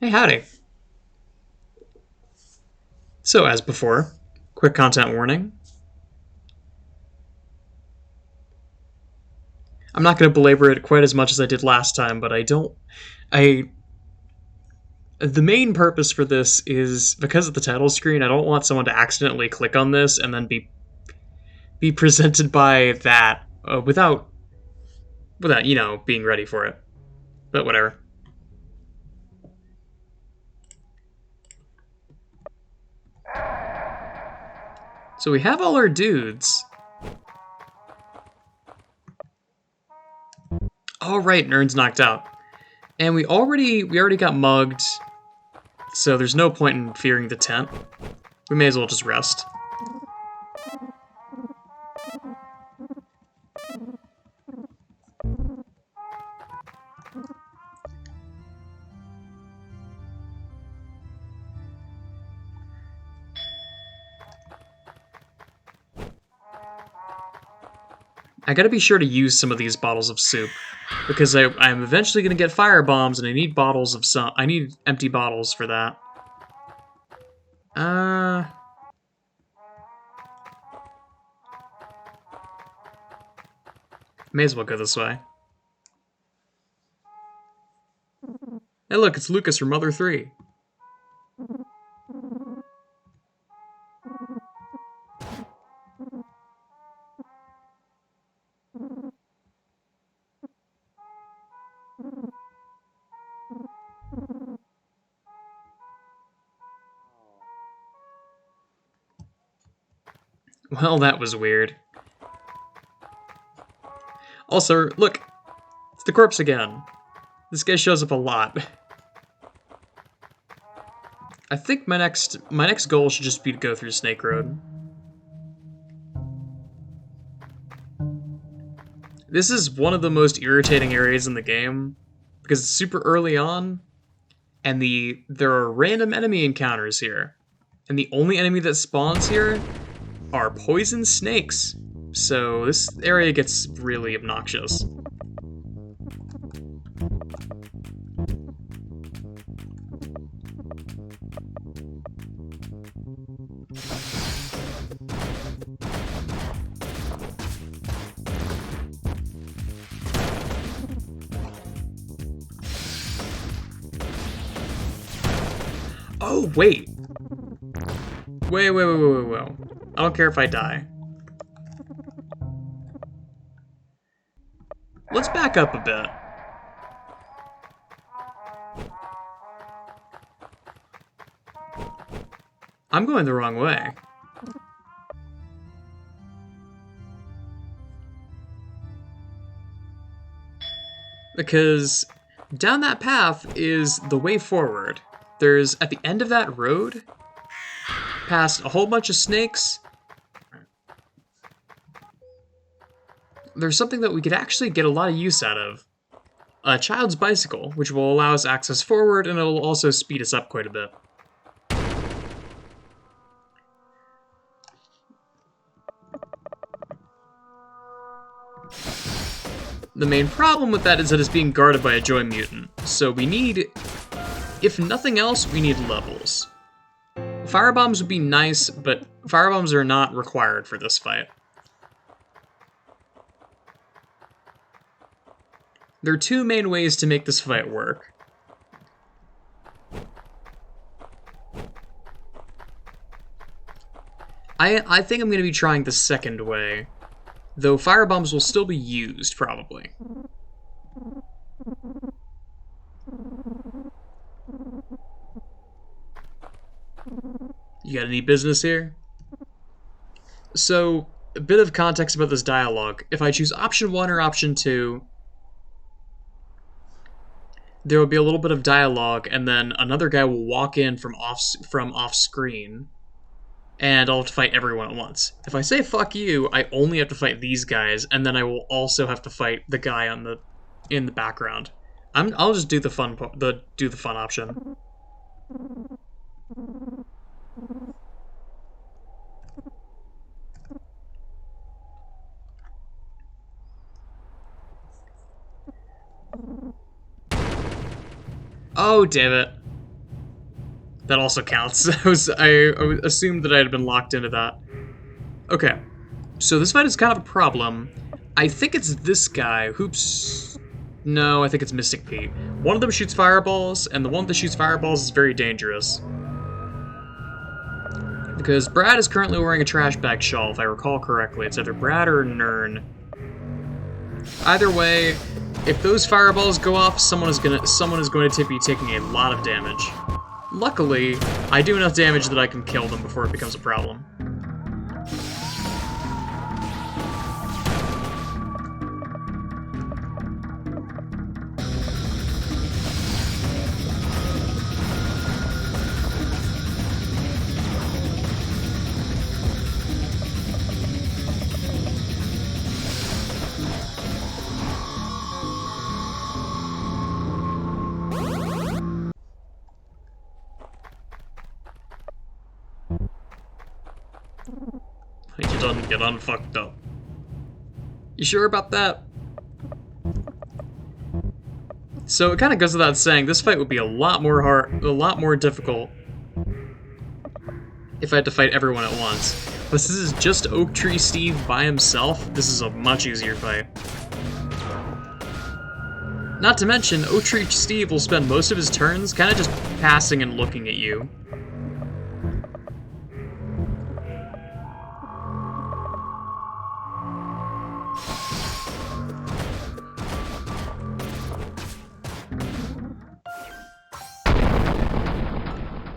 Hey, howdy. So, as before, quick content warning. I'm not going to belabor it quite as much as I did last time, but I don't. I. The main purpose for this is because of the title screen. I don't want someone to accidentally click on this and then be presented by that without being ready for it. But whatever. So we have all our dudes. All right, Nern's knocked out, and we already got mugged. So there's no point in fearing the tent. We may as well just rest. I gotta be sure to use some of these bottles of soup because I'm eventually gonna get fire bombs, and I need bottles of some. I need empty bottles for that. Uh, May as well go this way. Hey, look, it's Lucas from Mother 3. Well, that was weird. Also, look, it's the corpse again. This guy shows up a lot. I think my next goal should just be to go through Snake Road. This is one of the most irritating areas in the game because it's super early on, and there are random enemy encounters here, and the only enemy that spawns here are poison snakes. So this area gets really obnoxious. Oh, wait. Wait. I don't care if I die. Let's back up a bit. I'm going the wrong way. Because down that path is the way forward. There's, at the end of that road, past a whole bunch of snakes, there's something that we could actually get a lot of use out of. A child's bicycle, which will allow us access forward, and it'll also speed us up quite a bit. The main problem with that is that it's being guarded by a Joy Mutant, so we need, if nothing else, we need levels. Firebombs would be nice, but firebombs are not required for this fight. There are two main ways to make this fight work. I think I'm going to be trying the second way, though firebombs will still be used, probably. You got any business here? So, a bit of context about this dialogue. If I choose option 1 or option 2, there will be a little bit of dialogue, and then another guy will walk in from off screen, and I'll have to fight everyone at once. If I say fuck you, I only have to fight these guys, and then I will also have to fight the guy in the background. I'll just do the fun option. Oh, damn it. That also counts. I assumed that I had been locked into that. Okay. So this fight is kind of a problem. I think it's this guy. Hoops. No, I think it's Mystic Pete. One of them shoots fireballs, and the one that shoots fireballs is very dangerous. Because Brad is currently wearing a trash bag shawl, if I recall correctly. It's either Brad or Nern. Either way, if those fireballs go off, someone is going to be taking a lot of damage. Luckily, I do enough damage that I can kill them before it becomes a problem. You done get unfucked up. You sure about that? So it kind of goes without saying, this fight would be a lot more difficult if I had to fight everyone at once. But this is just Oak Tree Steve by himself. This is a much easier fight. Not to mention, Oak Tree Steve will spend most of his turns kind of just passing and looking at you.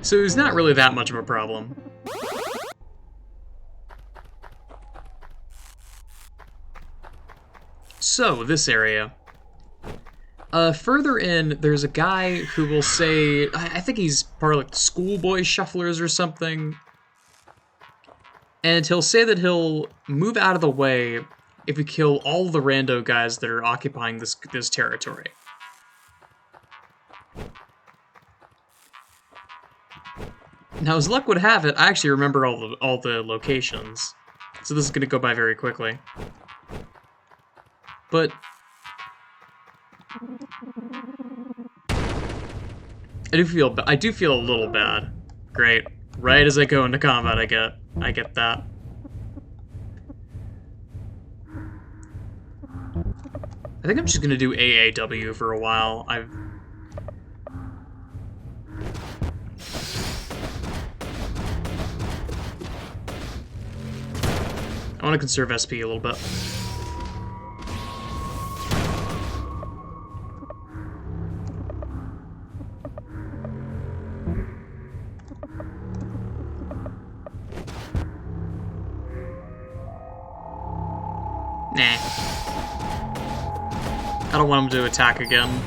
So he's not really that much of a problem. So, this area. Further in, there's a guy who will say, I think he's part of like the Schoolboy Shufflers or something. And he'll say that he'll move out of the way if we kill all the rando guys that are occupying this territory. Now, as luck would have it, I actually remember all the locations, so this is going to go by very quickly. But I do feel a little bad. Great, right as I go into combat, I get that. I think I'm just going to do AAW for a while. I want to conserve SP a little bit. Nah. I don't want him to attack again.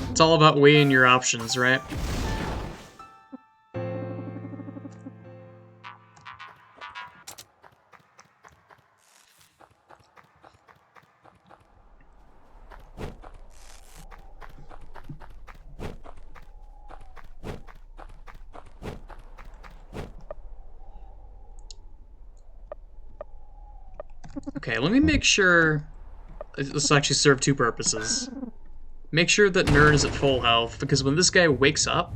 It's all about weighing your options, right? Okay, let me make sure... This will actually serve two purposes. Make sure that Nern is at full health, because when this guy wakes up,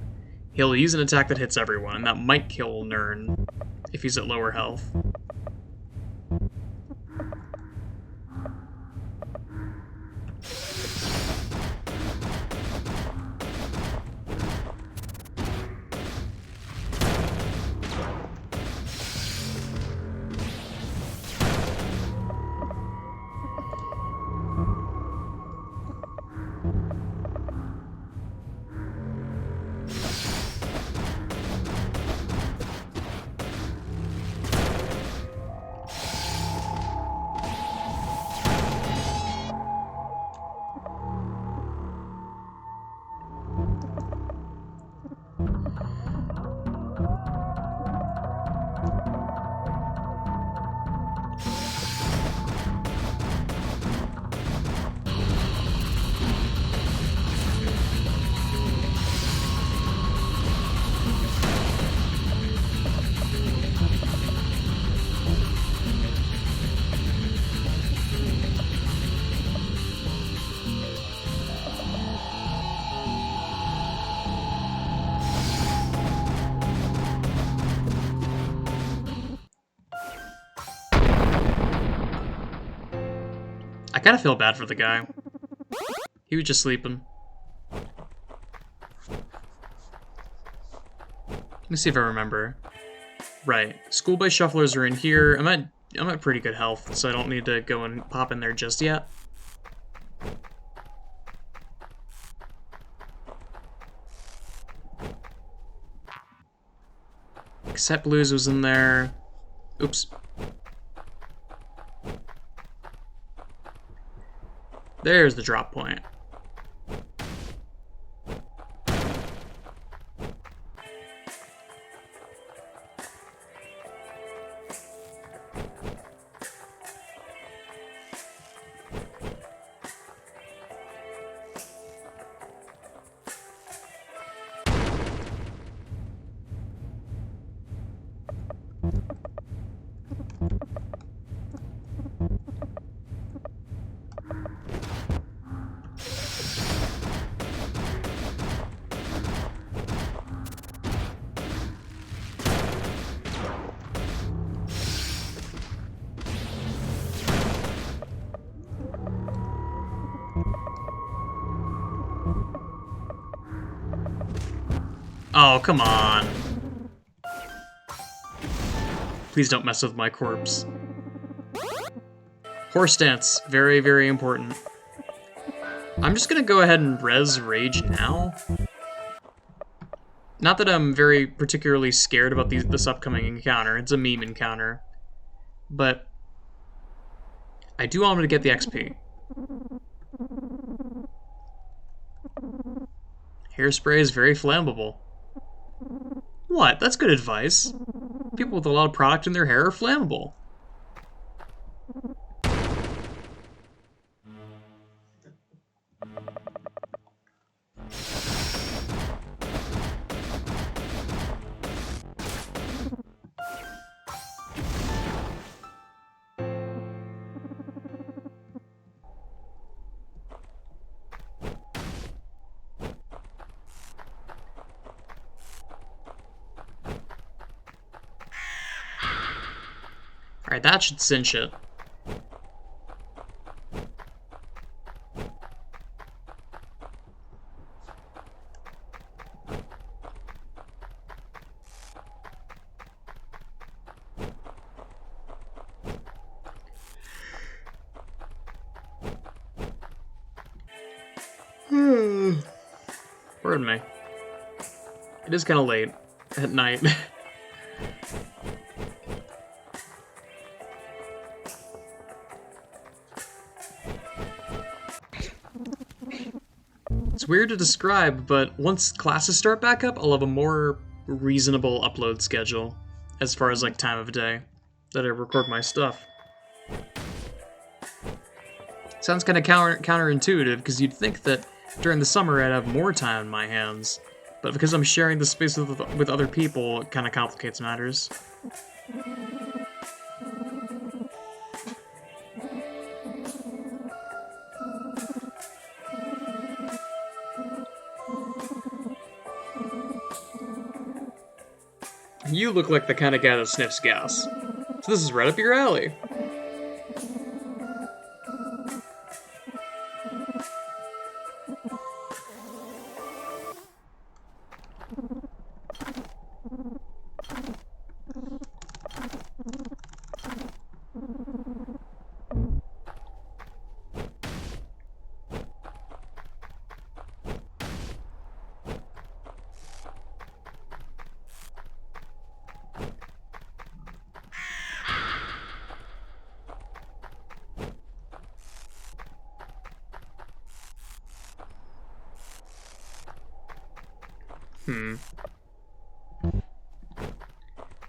he'll use an attack that hits everyone, and that might kill Nern if he's at lower health. kind of feel bad for the guy. He was just sleeping. Let me see if I remember. Right. School bus shufflers are in here. I'm at pretty good health, so I don't need to go and pop in there just yet. Cassette Blues was in there. Oops. There's the drop point. Oh, come on. Please don't mess with my corpse. Horse dance. Very, very important. I'm just gonna go ahead and res Rage now. Not that I'm very particularly scared about this upcoming encounter. It's a meme encounter. But I do want him to get the XP. Hairspray is very flammable. What? That's good advice. People with a lot of product in their hair are flammable. Alright, that should cinch it. Pardon me. It is kind of late at night. It's weird to describe, but once classes start back up, I'll have a more reasonable upload schedule as far as like time of day that I record my stuff. Sounds kind of counterintuitive, because you'd think that during the summer I'd have more time on my hands, but because I'm sharing the space with other people, it kind of complicates matters. You look like the kind of guy that sniffs gas, so this is right up your alley.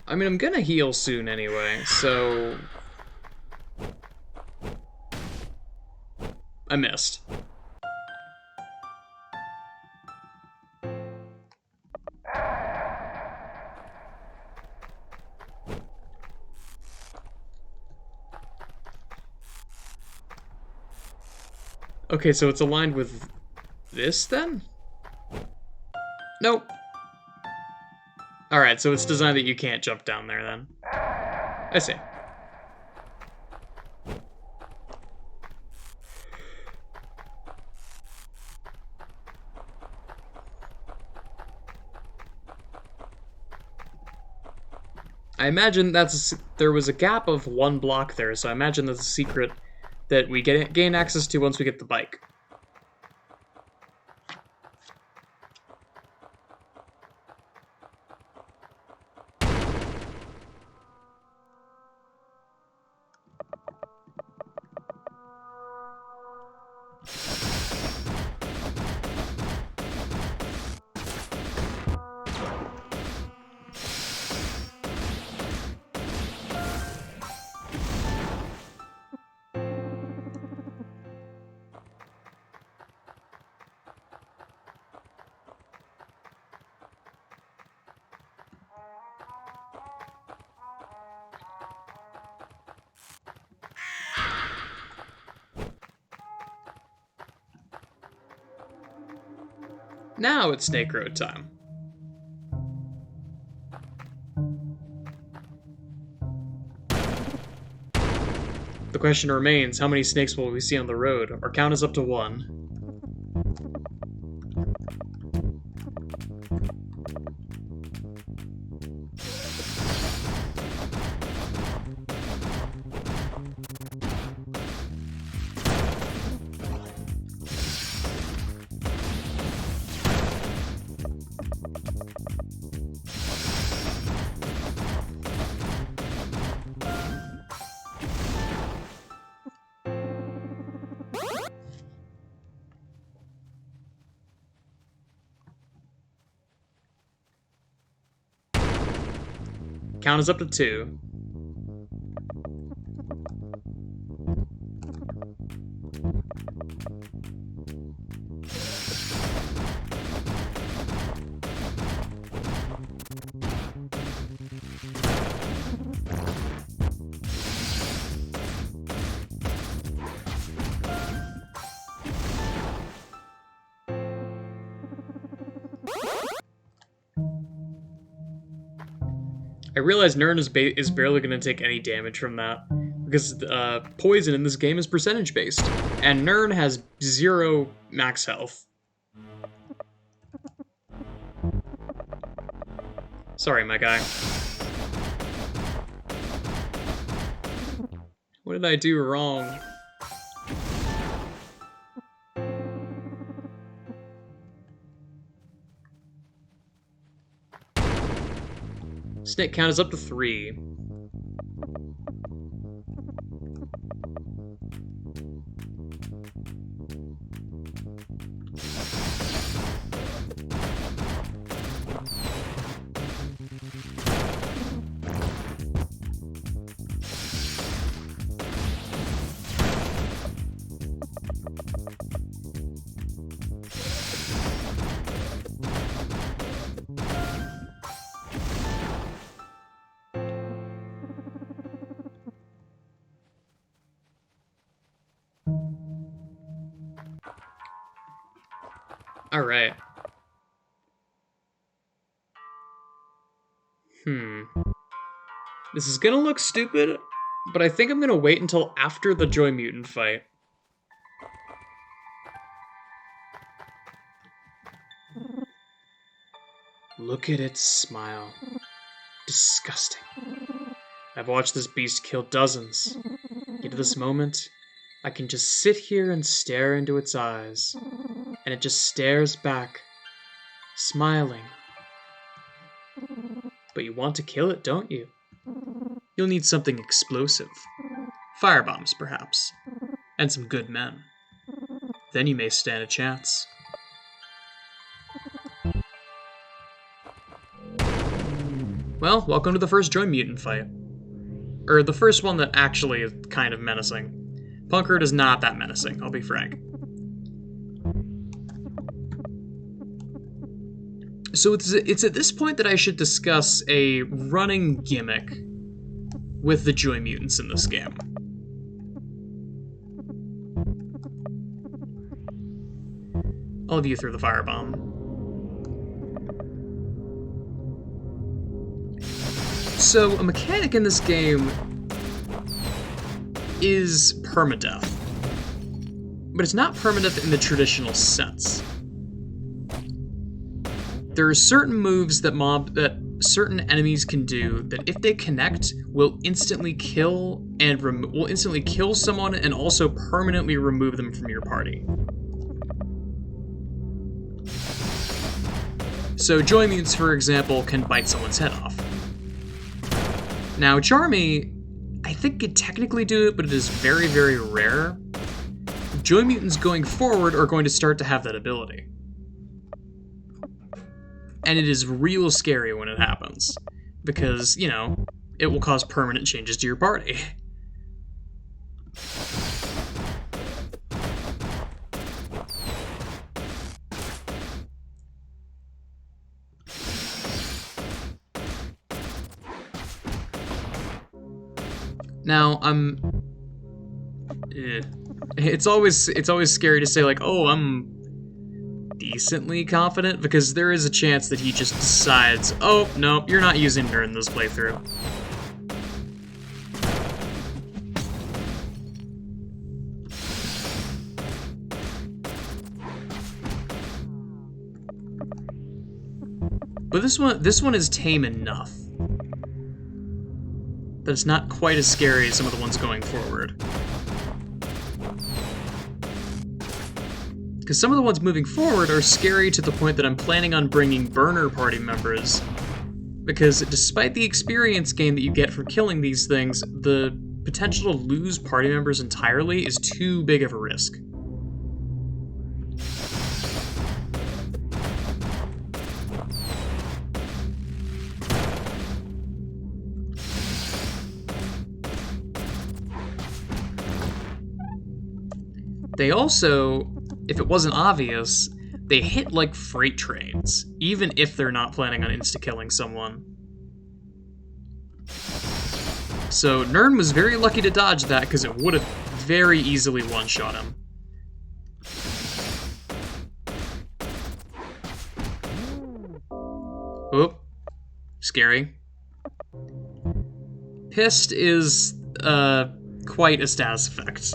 I mean, I'm gonna heal soon anyway, so... I missed. Okay, so it's aligned with this, then? Nope. Alright, so it's designed that you can't jump down there, then. I see. I imagine there was a gap of 1 block there, so I imagine that's a secret that we gain access to once we get the bike. Now it's Snake Road time. The question remains, how many snakes will we see on the road? Our count is up to 1. Count is up to 2. I realize Nern is barely going to take any damage from that, because poison in this game is percentage based, and Nern has 0 max health. Sorry, my guy. What did I do wrong? Snake count is up to 3. Alright. This is gonna look stupid, but I think I'm gonna wait until after the Joy Mutant fight. Look at its smile. Disgusting. I've watched this beast kill dozens. Yet at this moment, I can just sit here and stare into its eyes. And it just stares back, smiling. But you want to kill it, don't you? You'll need something explosive. Firebombs, perhaps. And some good men. Then you may stand a chance. Well, welcome to the first Joy Mutant fight. Or the first one that actually is kind of menacing. Punkert is not that menacing, I'll be frank. So it's at this point that I should discuss a running gimmick with the Joy Mutants in this game. All of you threw the firebomb. So a mechanic in this game is permadeath. But it's not permadeath in the traditional sense. There are certain moves that certain enemies can do that if they connect will instantly kill and will instantly kill someone and also permanently remove them from your party. So Joy Mutants, for example, can bite someone's head off. Now Charmy, I think could technically do it, but it is very, very rare. Joy Mutants going forward are going to start to have that ability. And it is real scary when it happens, because, you know, it will cause permanent changes to your party. Now, it's always scary to say, like, oh, I'm decently confident, because there is a chance that he just decides, oh, no, you're not using Nern this playthrough. But this one is tame enough that it's not quite as scary as some of the ones going forward. Because some of the ones moving forward are scary to the point that I'm planning on bringing burner party members. Because despite the experience gain that you get from killing these things, the potential to lose party members entirely is too big of a risk. They also, if it wasn't obvious, they hit like freight trains, even if they're not planning on insta-killing someone. So Nern was very lucky to dodge that, because it would have very easily one-shot him. Oop. Scary. Pissed is, quite a status effect.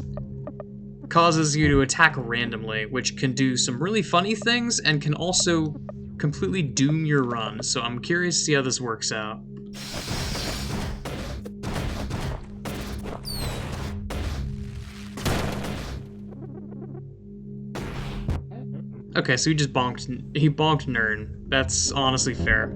Causes you to attack randomly, which can do some really funny things and can also completely doom your run, so I'm curious to see how this works out. Okay, so he bonked Nern. That's honestly fair.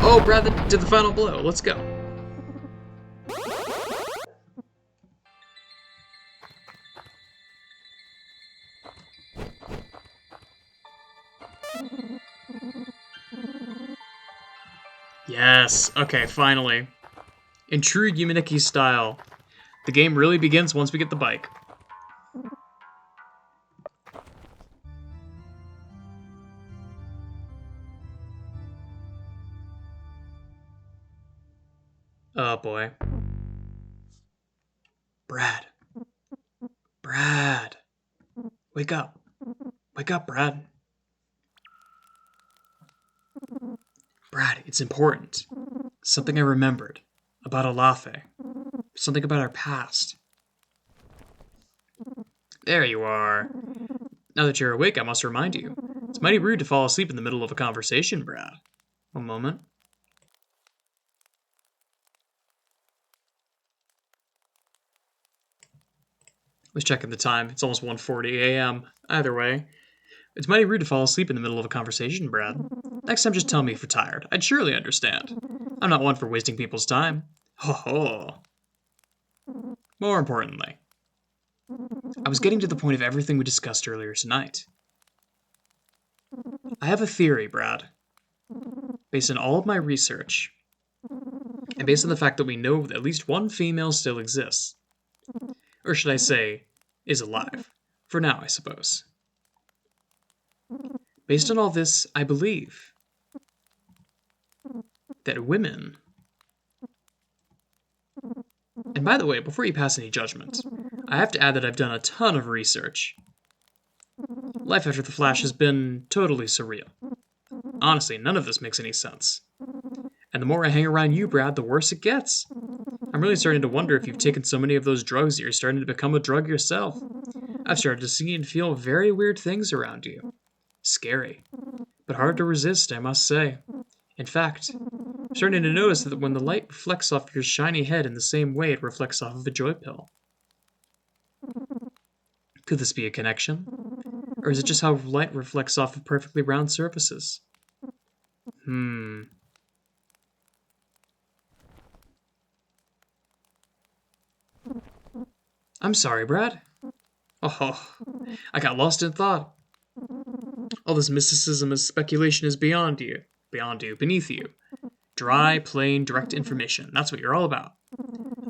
Oh, Brad did the final blow. Let's go. Yes. Okay, finally. In true Yumeniki style, the game really begins once we get the bike. Oh boy. Brad. Brad. Wake up. Wake up, Brad. Brad, it's important. Something I remembered. About Olafe. Something about our past. There you are. Now that you're awake, I must remind you. It's mighty rude to fall asleep in the middle of a conversation, Brad. One moment. Was checking the time. It's almost 1:40 a.m. Either way, it's mighty rude to fall asleep in the middle of a conversation, Brad. Next time, just tell me if you're tired. I'd surely understand. I'm not one for wasting people's time. Ho ho. More importantly, I was getting to the point of everything we discussed earlier tonight. I have a theory, Brad. Based on all of my research, and based on the fact that we know that at least one female still exists. Or should I say, is alive. For now, I suppose. Based on all this, I believe that women... And by the way, before you pass any judgment, I have to add that I've done a ton of research. Life after the Flash has been totally surreal. Honestly, none of this makes any sense. And the more I hang around you, Brad, the worse it gets. I'm really starting to wonder if you've taken so many of those drugs that you're starting to become a drug yourself. I've started to see and feel very weird things around you. Scary. But hard to resist, I must say. In fact, I'm starting to notice that when the light reflects off your shiny head in the same way it reflects off of a joy pill. Could this be a connection? Or is it just how light reflects off of perfectly round surfaces? I'm sorry, Brad. Oh, I got lost in thought. All this mysticism and speculation is beyond you, beneath you. Dry, plain, direct information. That's what you're all about.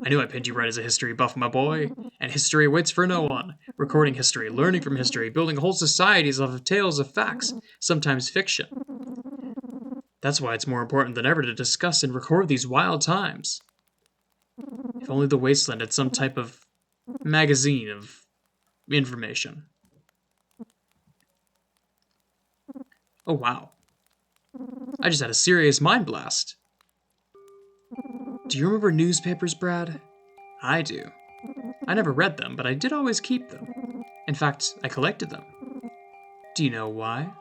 I knew I pinned you right as a history buff, my boy. And history waits for no one. Recording history, learning from history, building whole societies off of tales of facts, sometimes fiction. That's why it's more important than ever to discuss and record these wild times. If only the Wasteland had some type of magazine of information. Oh wow. I just had a serious mind blast. Do you remember newspapers, Brad? I do. I never read them, but I did always keep them. In fact, I collected them. Do you know why?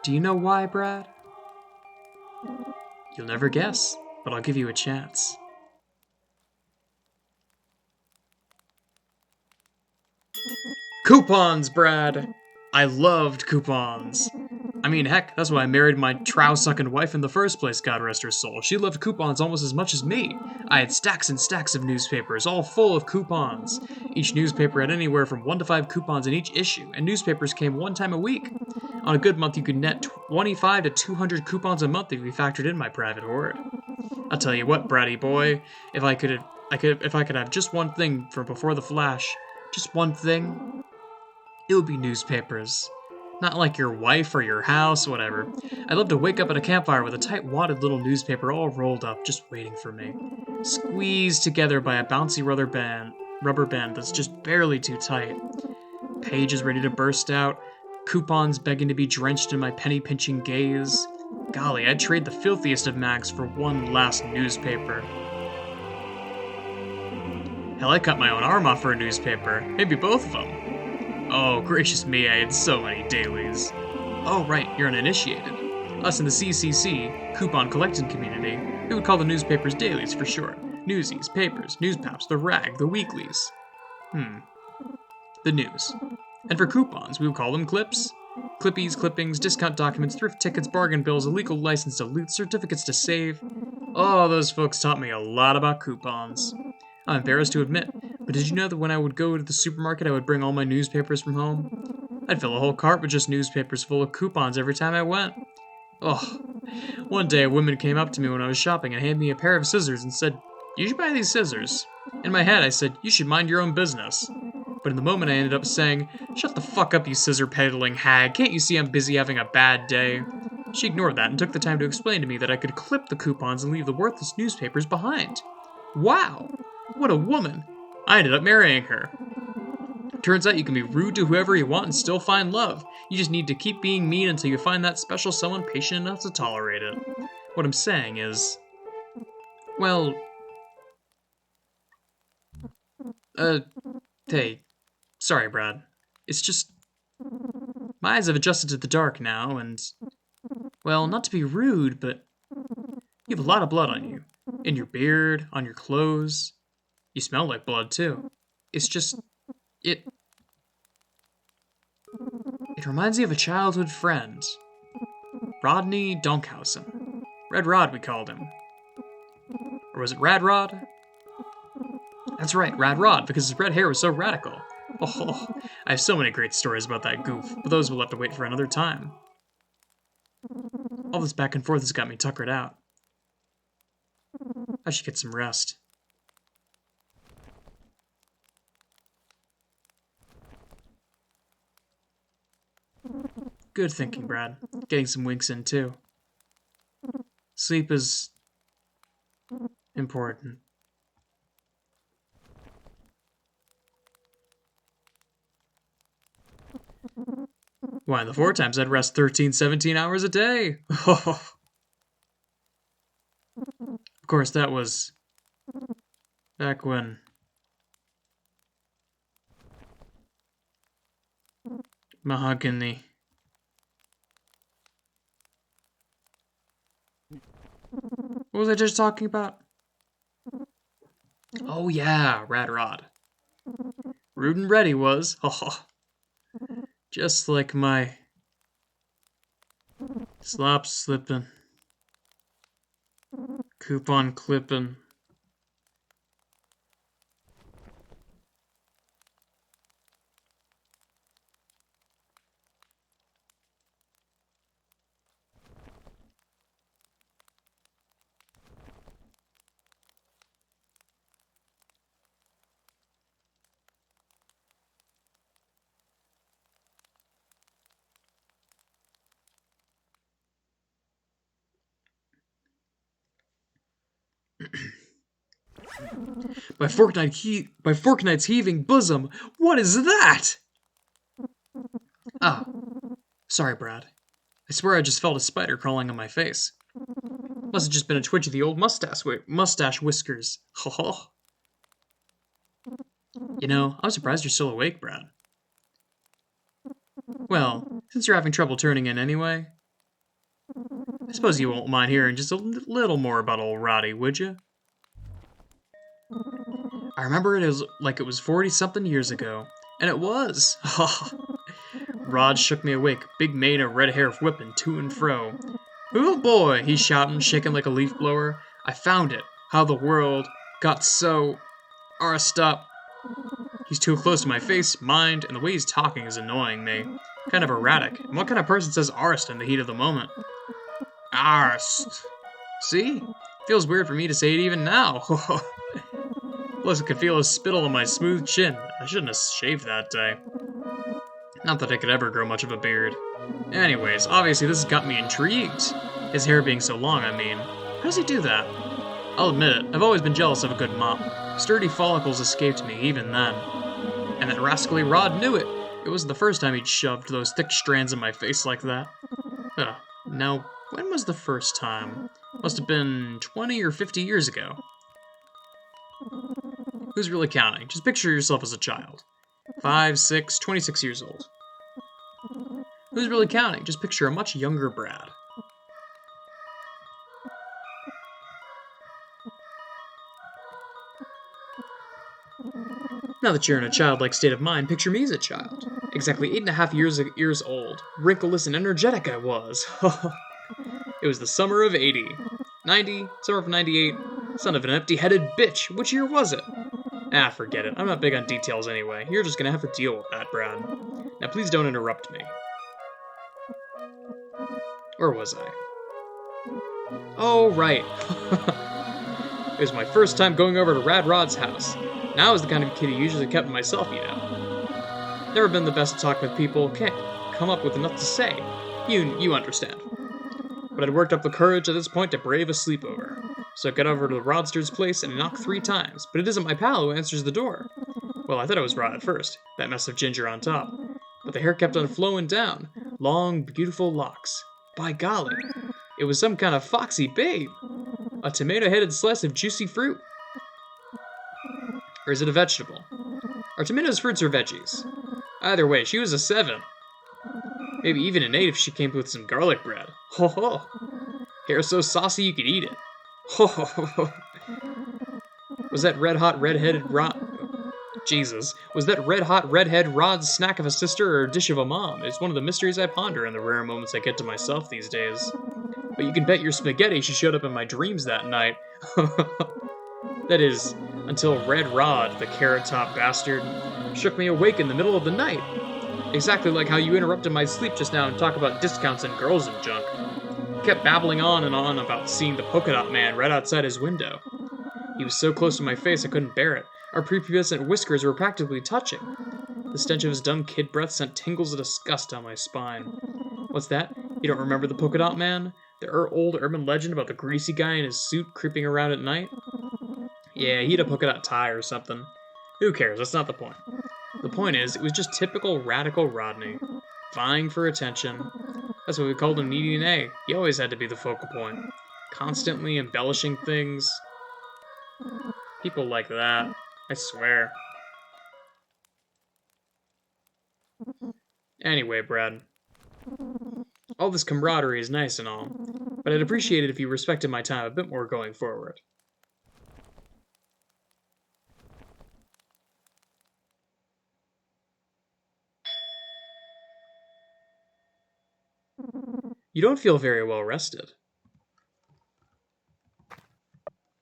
Do you know why, Brad? You'll never guess, but I'll give you a chance. Coupons, Brad! I loved coupons. I mean, heck, that's why I married my trow-sucking wife in the first place, God rest her soul. She loved coupons almost as much as me. I had stacks and stacks of newspapers, all full of coupons. Each newspaper had anywhere from 1 to 5 coupons in each issue, and newspapers came 1 time a week. On a good month, you could net 25 to 200 coupons a month if you factored in my private hoard. I'll tell you what, bratty boy, if I could have just one thing from before the flash, just one thing, it would be newspapers. Not like your wife or your house, whatever. I'd love to wake up at a campfire with a tight wadded little newspaper all rolled up, just waiting for me. Squeezed together by a bouncy rubber band that's just barely too tight. Pages ready to burst out, coupons begging to be drenched in my penny-pinching gaze. Golly, I'd trade the filthiest of mags for one last newspaper. Hell, I cut my own arm off for a newspaper. Maybe both of them. Oh, gracious me, I had so many dailies. Oh, right, you're uninitiated. Us in the CCC, coupon collecting community, we would call the newspapers dailies for short. Newsies, papers, newspaps, the rag, the weeklies. The news. And for coupons, we would call them clips. Clippies, clippings, discount documents, thrift tickets, bargain bills, illegal license to loot, certificates to save. Oh, those folks taught me a lot about coupons. I'm embarrassed to admit, but did you know that when I would go to the supermarket, I would bring all my newspapers from home? I'd fill a whole cart with just newspapers full of coupons every time I went. Oh, one day a woman came up to me when I was shopping and handed me a pair of scissors and said, "You should buy these scissors." In my head, I said, "You should mind your own business." But in the moment, I ended up saying, "Shut the fuck up, you scissor-peddling hag. Can't you see I'm busy having a bad day?" She ignored that and took the time to explain to me that I could clip the coupons and leave the worthless newspapers behind. Wow! What a woman! I ended up marrying her. Turns out you can be rude to whoever you want and still find love. You just need to keep being mean until you find that special someone patient enough to tolerate it. What I'm saying is... well... hey. Sorry, Brad. It's just... my eyes have adjusted to the dark now, and... well, not to be rude, but... you have a lot of blood on you. In your beard, on your clothes... you smell like blood, too. It's just... It reminds me of a childhood friend. Rodney Dunkhausen. Red Rod, we called him. Or was it Rad Rod? That's right, Rad Rod, because his red hair was so radical. Oh, I have so many great stories about that goof, but those will have to wait for another time. All this back and forth has got me tuckered out. I should get some rest. Good thinking, Brad. Getting some winks in, too. Sleep is... important. Why, in the 4 times I'd rest 13, 17 hours a day. course, that was back when Mahogany. What was I just talking about? Oh yeah, Rad Rod. Rude and ready was. Oh, just like my slop slipping, coupon clipping. By Forknight's heaving bosom, what is that? Oh, sorry, Brad. I swear I just felt a spider crawling on my face. Must have just been a twitch of the old mustache whiskers. Oh, you know, I'm surprised you're still awake, Brad. Well, since you're having trouble turning in anyway, I suppose you won't mind hearing just a little more about old Roddy, would you? I remember it as like it was 40-something years ago, and it was. Rod shook me awake, big mane of red hair whipping to and fro. Oh boy, he's shouting, shaking like a leaf blower. I found it. How the world got so... stop. He's too close to my face, mind, and the way he's talking is annoying me. Kind of erratic. And what kind of person says arst in the heat of the moment? Arst. See? Feels weird for me to say it even now. Plus, I could feel his spittle on my smooth chin. I shouldn't have shaved that day. Not that I could ever grow much of a beard. Anyways, obviously this has got me intrigued. His hair being so long, I mean. How does he do that? I'll admit it, I've always been jealous of a good mop. Sturdy follicles escaped me, even then. And that rascally Rod knew it. It was the first time he'd shoved those thick strands in my face like that. Now, when was the first time? Must have been 20 or 50 years ago. Who's really counting? Just picture yourself as a child. 5, 6, 26 years old. Who's really counting? Just picture a much younger Brad. Now that you're in a childlike state of mind, picture me as a child. Exactly 8.5 years old. Wrinkleless and energetic I was. It was the summer of 80. 90, summer of 98. Son of an empty-headed bitch. Which year was it? Forget it. I'm not big on details anyway. You're just gonna have to deal with that, Brad. Now please don't interrupt me. Where was I? Oh, right. It was my first time going over to Rad Rod's house. Now I was the kind of kid who usually kept to myself, you know. Never been the best to talk with people, can't come up with enough to say. You understand. But I'd worked up the courage at this point to brave a sleepover. So I got over to the Rodster's place and knocked 3 times, but it isn't my pal who answers the door. Well, I thought it was Rod at first, that mess of ginger on top. But the hair kept on flowing down, long, beautiful locks. By golly, it was some kind of foxy babe. A tomato-headed slice of juicy fruit. Or is it a vegetable? Are tomatoes fruits or veggies? Either way, she was a 7. Maybe even an 8 if she came with some garlic bread. Ho ho! Hair so saucy you could eat it. Ho ho ho! Was that red-hot red-headed Rod... Jesus. Was that red-hot redhead Rod's snack of a sister or dish of a mom? It's one of the mysteries I ponder in the rare moments I get to myself these days. But you can bet your spaghetti she showed up in my dreams that night. That is, until Red Rod, the carrot-top bastard, shook me awake in the middle of the night. Exactly like how you interrupted my sleep just now and talk about discounts and girls and junk. He kept babbling on and on about seeing the polka dot man right outside his window. He was so close to my face I couldn't bear it. Our prepubescent whiskers were practically touching. The stench of his dumb kid breath sent tingles of disgust down my spine. What's that? You don't remember the polka dot man? The old urban legend about the greasy guy in his suit creeping around at night? Yeah, he had a polka dot tie or something. Who cares? That's not the point. The point is, it was just typical radical Rodney. Vying for attention. That's what we called him, needy an A. He always had to be the focal point. Constantly embellishing things. People like that. I swear. Anyway, Brad. All this camaraderie is nice and all, but I'd appreciate it if you respected my time a bit more going forward. You don't feel very well rested.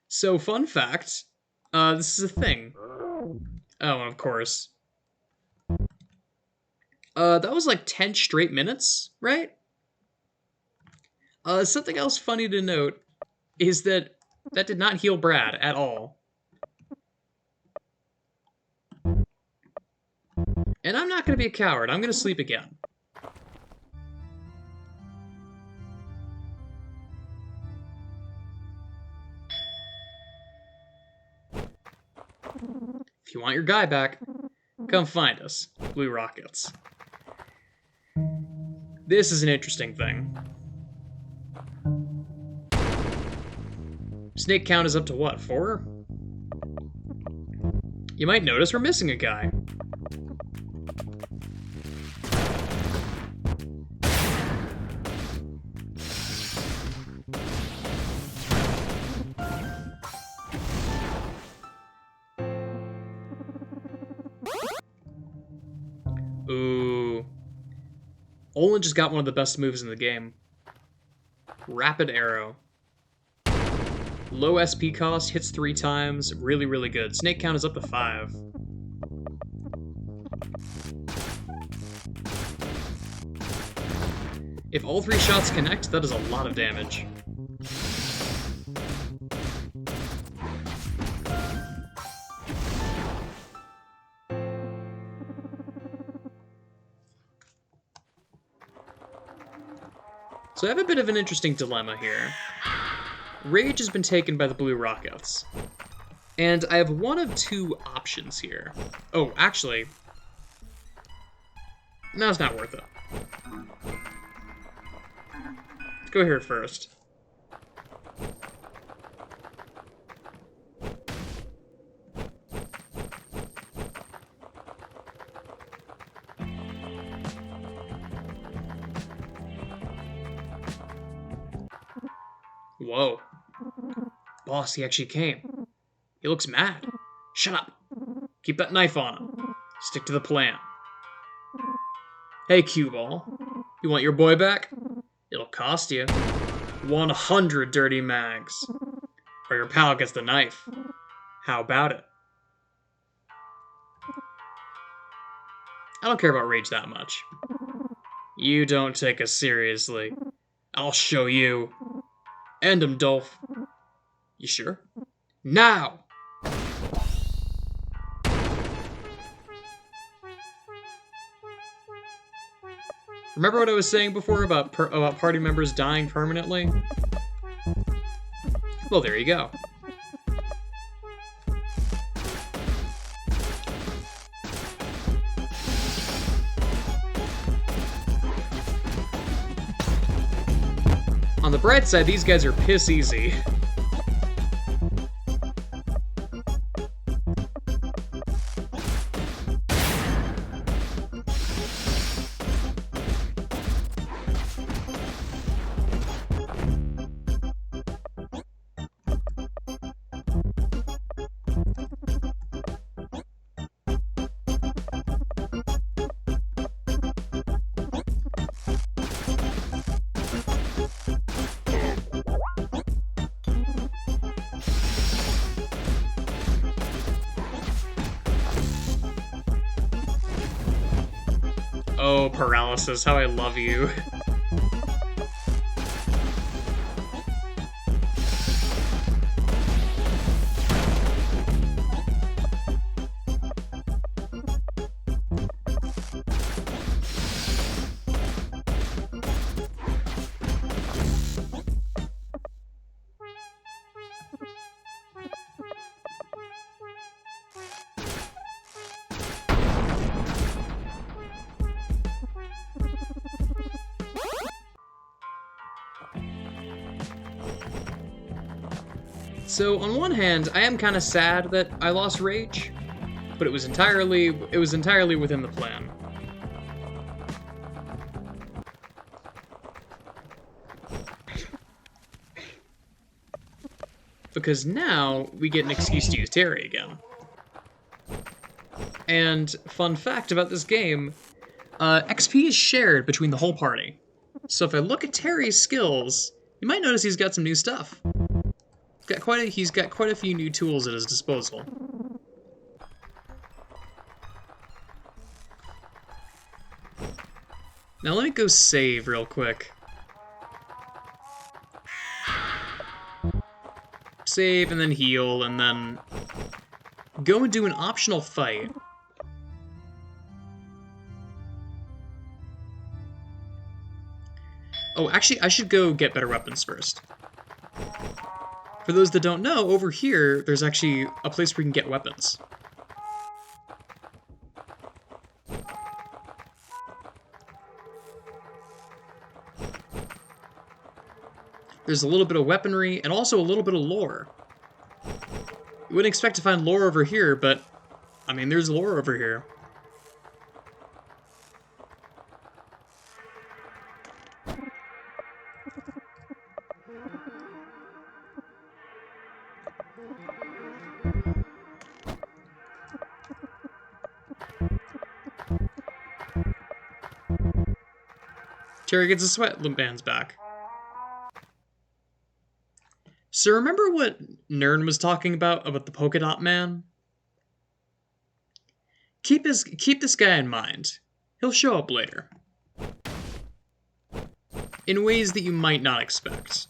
So, fun fact, this is a thing. Oh, and of course. That was like 10 straight minutes, right? Something else funny to note is that that did not heal Brad at all. And I'm not going to be a coward. I'm going to sleep again. If you want your guy back, come find us, Blue Rockets. This is an interesting thing. Snake count is up to what, 4? You might notice we're missing a guy. Ooh. Olin just got one of the best moves in the game. Rapid Arrow. Low SP cost, hits 3 times, really, really good. Snake count is up to 5. If all 3 shots connect, that is a lot of damage. So I have a bit of an interesting dilemma here. Rage has been taken by the Blue Rockets. And I have one of 2 options here. Oh, actually... no, it's not worth it. Let's go here first. Whoa. Boss, he actually came. He looks mad. Shut up. Keep that knife on him. Stick to the plan. Hey, Cue Ball. You want your boy back? It'll cost you 100 dirty mags. Or your pal gets the knife. How about it? I don't care about Rage that much. You don't take us seriously. I'll show you. End him, Dolph. You sure? Now! Remember what I was saying before about party members dying permanently? Well, there you go. On the bright side, these guys are piss easy. Oh, Paralysis, how I love you. So on one hand, I am kind of sad that I lost Rage, but it was entirely within the plan. Because now we get an excuse to use Terry again. And fun fact about this game, XP is shared between the whole party. So if I look at Terry's skills, you might notice he's got some new stuff. He's got quite a few new tools at his disposal. Now let me go save real quick. Save and then heal and then go and do an optional fight. Oh, actually, I should go get better weapons first. For those that don't know, over here, there's actually a place where you can get weapons. There's a little bit of weaponry, and also a little bit of lore. You wouldn't expect to find lore over here, but, I mean, there's lore over here. Terry gets his sweatbands back. So remember what Nern was talking about the polka dot man? Keep this guy in mind. He'll show up later. In ways that you might not expect.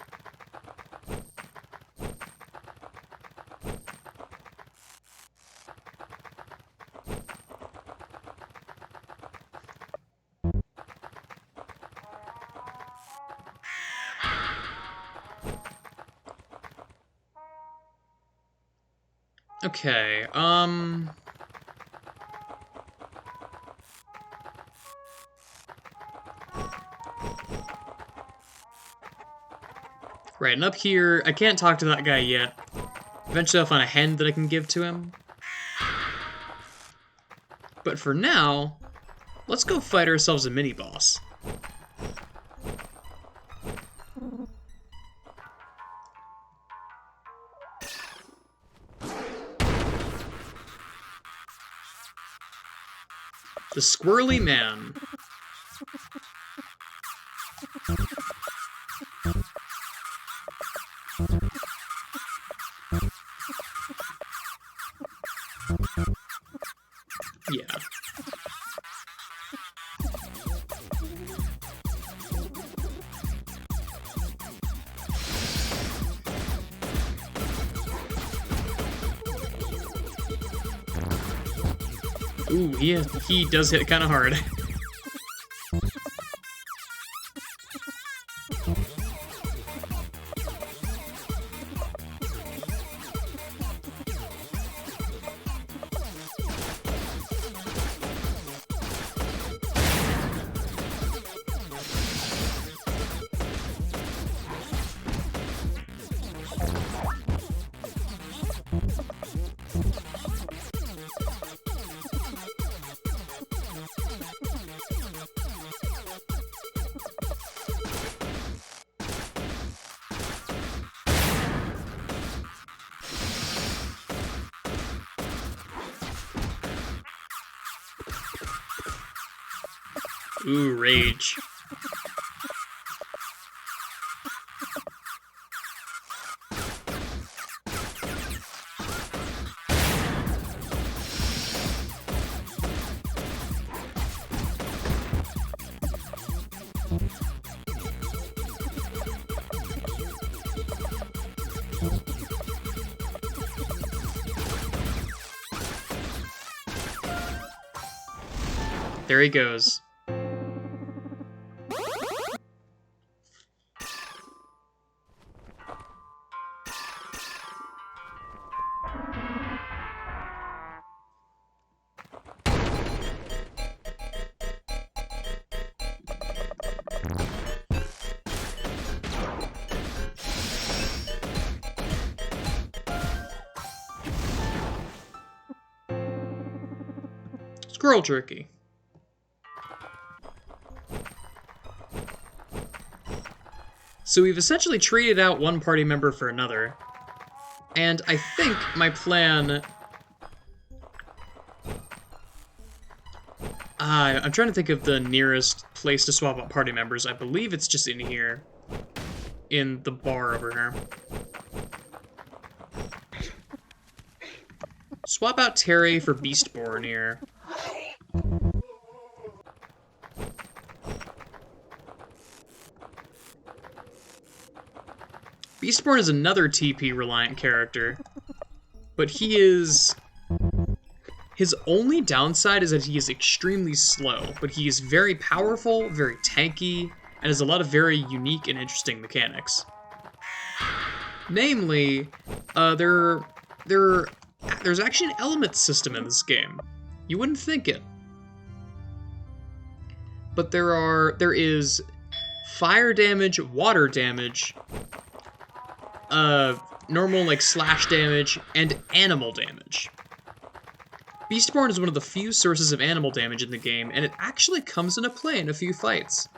Okay, right, and up here, I can't talk to that guy yet. Eventually I'll find a hen that I can give to him. But for now, let's go fight ourselves a mini-boss. The Squirrely Man. Yeah. Ooh, he does hit kind of hard. Ooh, rage. There he goes. Squirrel jerky. So we've essentially traded out one party member for another. And I think my plan... I'm trying to think of the nearest place to swap out party members. I believe it's just in here. In the bar over here. Swap out Terry for Beastborn here. Beastborn is another TP-reliant character, but he is... His only downside is that he is extremely slow, but he is very powerful, very tanky, and has a lot of very unique and interesting mechanics. Namely, there's actually an element system in this game. You wouldn't think it. But there is fire damage, water damage, normal like slash damage, and animal damage. Beastborn is one of the few sources of animal damage in the game, and it actually comes into play in a few fights.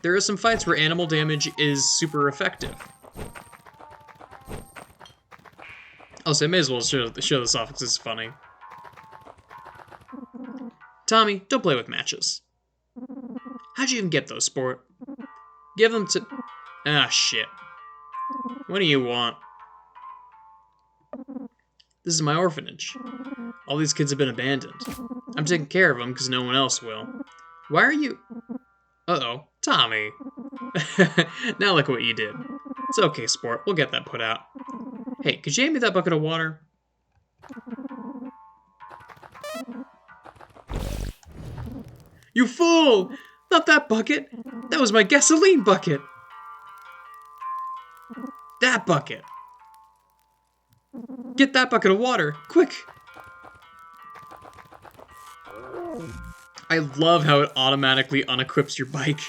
There are some fights where animal damage is super effective. Also, I may as well show this off because it's funny. Tommy, don't play with matches. How'd you even get those, sport? Give them to... Ah, shit. What do you want? This is my orphanage. All these kids have been abandoned. I'm taking care of them because no one else will. Why are you... Uh-oh. Tommy. Now look what you did. It's okay, sport. We'll get that put out. Hey, could you hand me that bucket of water? You fool! Not that bucket! That was my gasoline bucket! That bucket! Get that bucket of water, quick! I love how it automatically unequips your bike.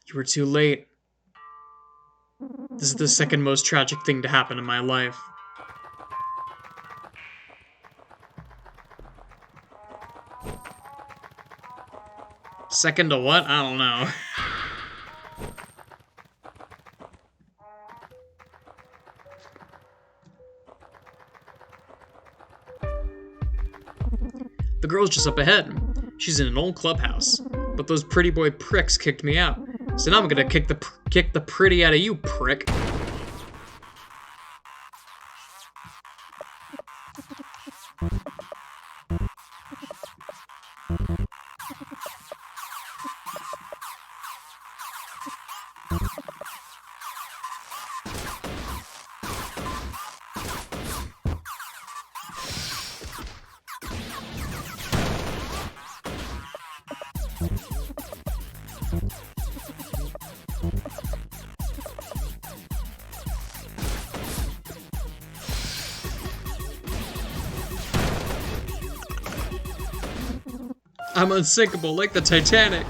You were too late. This is the second most tragic thing to happen in my life. Second to what? I don't know. The girl's just up ahead. She's in an old clubhouse. But those pretty boy pricks kicked me out. So now I'm gonna kick the pretty out of you, prick. I'm unsinkable like the Titanic.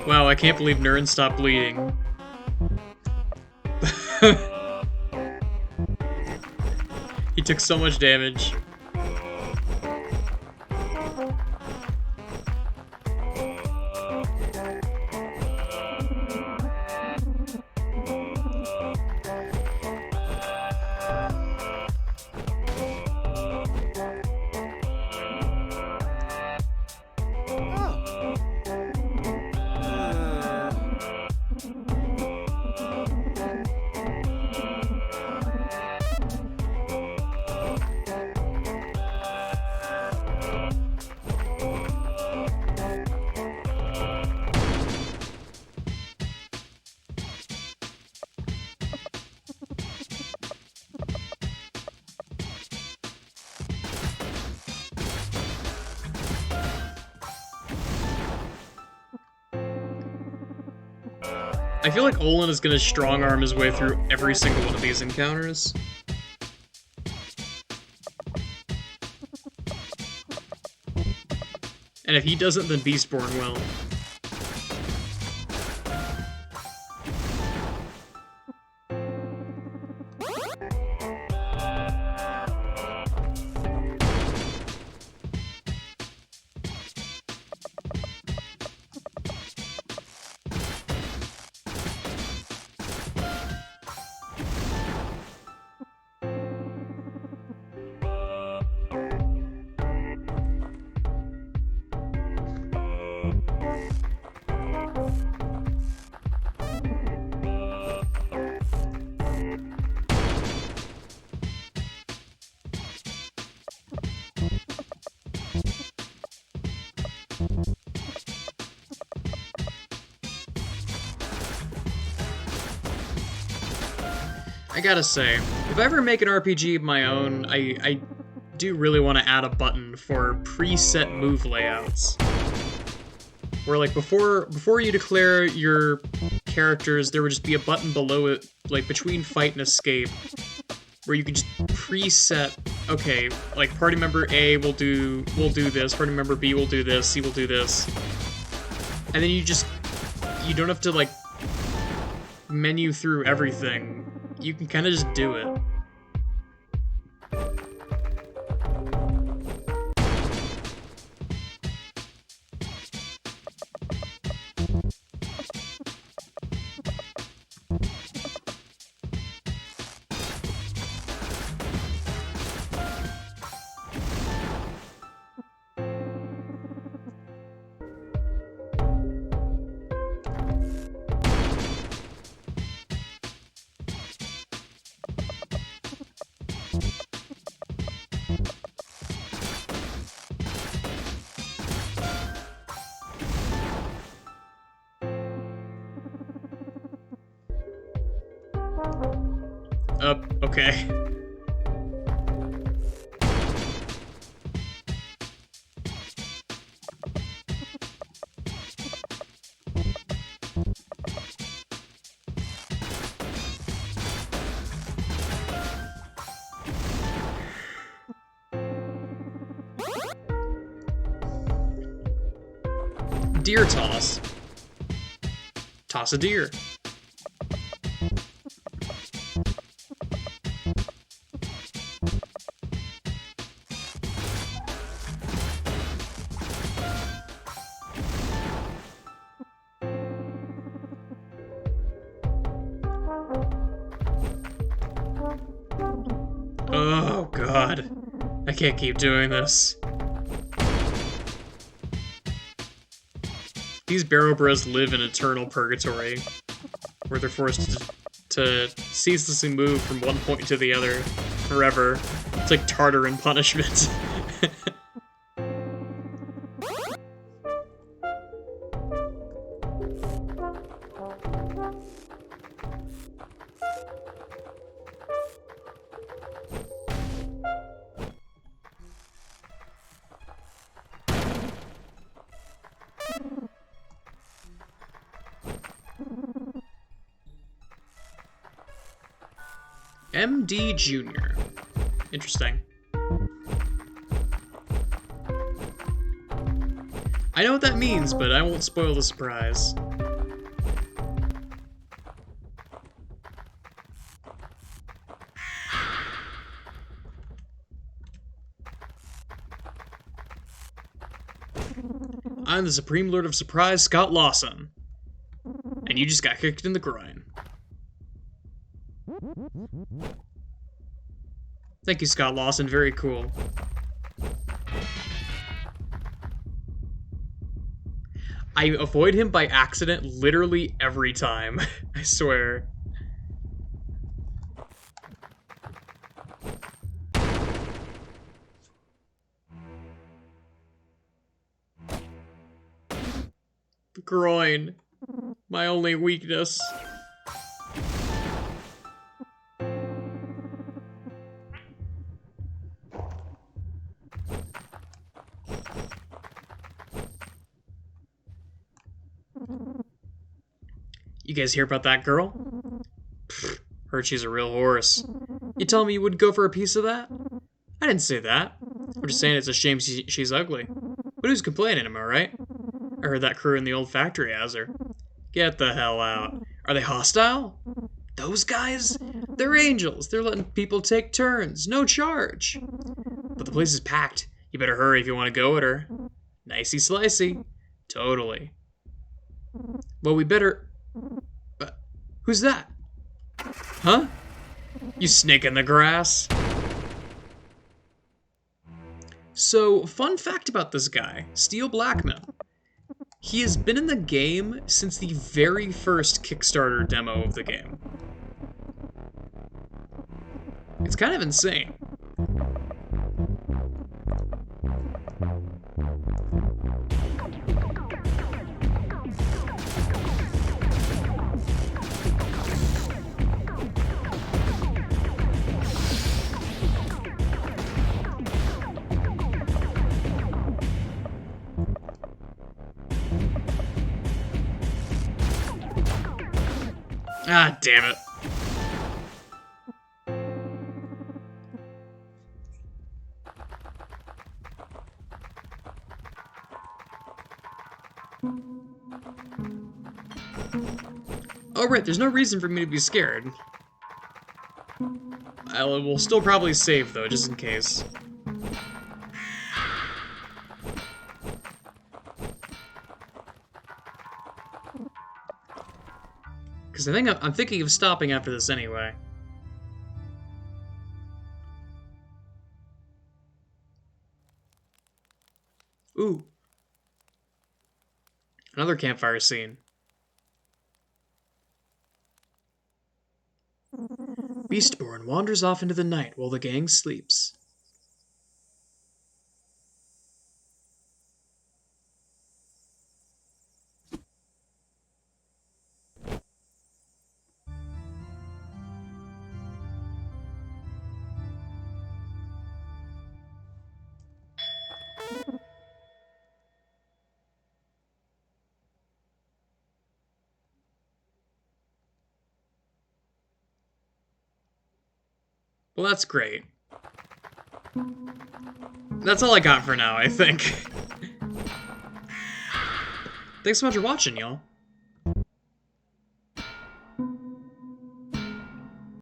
Wow, I can't believe Nern stopped bleeding. He took so much damage. I feel like Olin is gonna strong arm his way through every single one of these encounters. And if he doesn't, then Beastborn will. I gotta say, if I ever make an RPG of my own, I do really want to add a button for preset move layouts. Where, like, before you declare your characters, there would just be a button below it, like, between fight and escape, where you could just preset, okay, like, party member A will do this, party member B will do this, C will do this. And then you don't have to, like, menu through everything. You can kind of just do it. Okay. Deer toss. Toss a deer. Oh, God. I can't keep doing this. These Barrow Bros live in eternal purgatory, where they're forced to ceaselessly move from one point to the other forever. It's like Tartarin punishment. MD Jr. Interesting. I know what that means, but I won't spoil the surprise. I'm the Supreme Lord of Surprise, Scott Lawson. And you just got kicked in the groin. Thank you, Scott Lawson. Very cool. I avoid him by accident literally every time. I swear. The groin. My only weakness. You You guys hear about that girl? Pfft, heard she's a real horse. You telling me you wouldn't go for a piece of that? I didn't say that. I'm just saying it's a shame she's ugly. But who's complaining, am I right? I heard that crew in the old factory has her. Get the hell out. Are they hostile? Those guys? They're angels. They're letting people take turns. No charge. But the place is packed. You better hurry if you want to go at her. Nicey slicey. Totally. Well, we better... who's that? Huh? You snake in the grass? So, fun fact about this guy, Steel Blackman. He has been in the game since the very first Kickstarter demo of the game. It's kind of insane. Ah, damn it. Oh, right, there's no reason for me to be scared. I will still probably save, though, just in case. Because I think I'm thinking of stopping after this anyway. Ooh. Another campfire scene. Beastborn wanders off into the night while the gang sleeps. Well, that's great. That's all I got for now, I think. Thanks so much for watching, y'all.